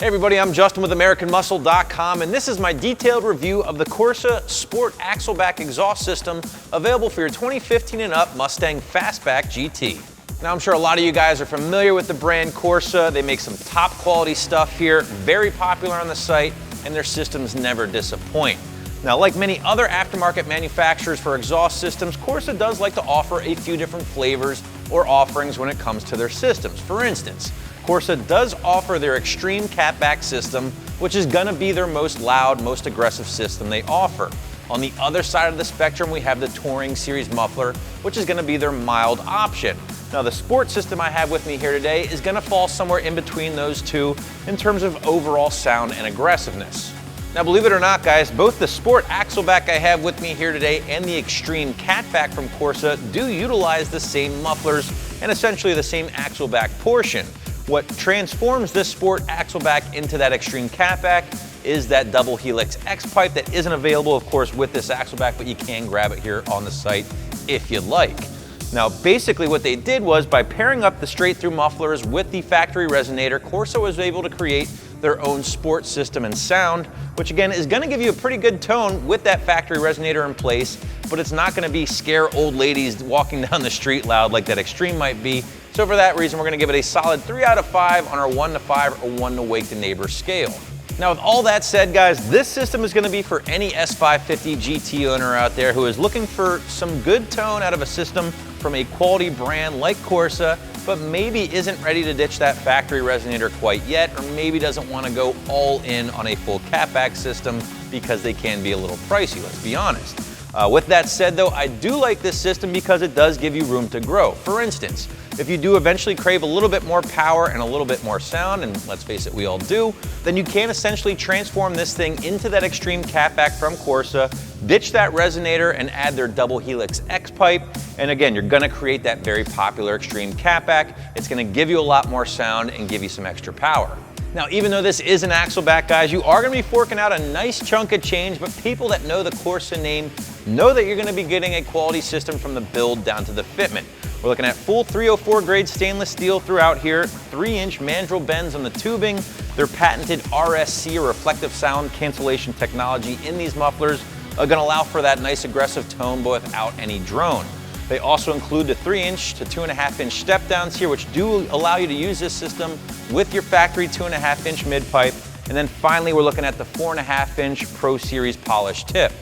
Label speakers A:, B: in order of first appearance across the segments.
A: Hey everybody, I'm Justin with AmericanMuscle.com, and this is my detailed review of the Corsa Sport Axleback exhaust system available for your 2015 and up Mustang Fastback GT. Now I'm sure a lot of you guys are familiar with the brand Corsa. They make some top quality stuff here, very popular on the site, and their systems never disappoint. Now, like many other aftermarket manufacturers for exhaust systems, Corsa does like to offer a few different flavors or offerings when it comes to their systems. For instance, Corsa does offer their Extreme Catback system, which is gonna be their most loud, most aggressive system they offer. On the other side of the spectrum, we have the Touring Series muffler, which is gonna be their mild option. Now, the Sport system I have with me here today is gonna fall somewhere in between those two in terms of overall sound and aggressiveness. Now, believe it or not, guys, both the Sport Axleback I have with me here today and the Extreme Catback from Corsa do utilize the same mufflers and essentially the same axleback portion. What transforms this Sport Axleback into that Extreme Catback is that double helix X pipe that isn't available, of course, with this axleback, but you can grab it here on the site if you'd like. Now, basically what they did was, by pairing up the straight through mufflers with the factory resonator, Corsa was able to create their own Sport system and sound, which again is gonna give you a pretty good tone with that factory resonator in place, but it's not gonna be scare old ladies walking down the street loud like that Extreme might be. So for that reason, we're gonna give it a solid 3 out of 5 on our 1 to 5 or 1 to wake the neighbor scale. Now, with all that said, guys, this system is gonna be for any S550 GT owner out there who is looking for some good tone out of a system from a quality brand like Corsa, but maybe isn't ready to ditch that factory resonator quite yet, or maybe doesn't wanna go all in on a full catback system because they can be a little pricey, let's be honest. With that said though, I do like this system because it does give you room to grow. For instance, if you do eventually crave a little bit more power and a little bit more sound, and let's face it, we all do, then you can essentially transform this thing into that Extreme Catback from Corsa, ditch that resonator and add their double helix X pipe, and again, you're gonna create that very popular Extreme Catback. It's gonna give you a lot more sound and give you some extra power. Now, even though this is an axleback, guys, you are gonna be forking out a nice chunk of change, but people that know the Corsa name know that you're gonna be getting a quality system from the build down to the fitment. We're looking at full 304 grade stainless steel throughout here, 3-inch mandrel bends on the tubing, their patented RSC, or reflective sound cancellation technology in these mufflers are gonna allow for that nice aggressive tone but without any drone. They also include the 3-inch to 2.5-inch step downs here, which do allow you to use this system with your factory 2.5-inch mid pipe. And then finally, we're looking at the 4.5-inch Pro Series polished tip.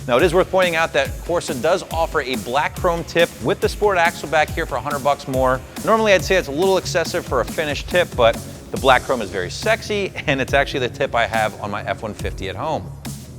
A: Now, it is worth pointing out that Corsa does offer a black chrome tip with the Sport Axleback here for $100 more. Normally, I'd say it's a little excessive for a finished tip, but the black chrome is very sexy, and it's actually the tip I have on my F-150 at home.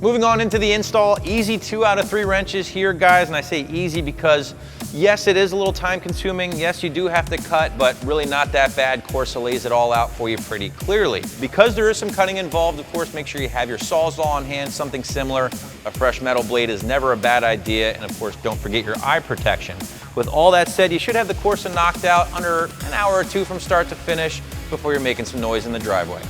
A: Moving on into the install, easy 2 out of 3 wrenches here, guys, and I say easy because yes, it is a little time consuming. Yes, you do have to cut, but really not that bad. Corsa lays it all out for you pretty clearly. Because there is some cutting involved, of course, make sure you have your Sawzall on hand, something similar. A fresh metal blade is never a bad idea, and of course, don't forget your eye protection. With all that said, you should have the Corsa knocked out under an hour or 2 from start to finish before you're making some noise in the driveway.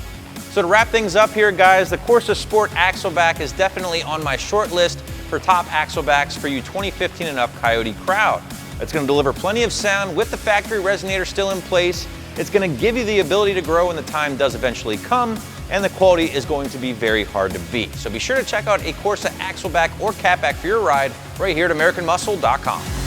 A: So to wrap things up here, guys, the Corsa Sport Axleback is definitely on my short list for top axlebacks for you 2015 and up Coyote crowd. It's going to deliver plenty of sound with the factory resonator still in place. It's going to give you the ability to grow when the time does eventually come, and the quality is going to be very hard to beat. So be sure to check out a Corsa Axleback or Catback for your ride right here at AmericanMuscle.com.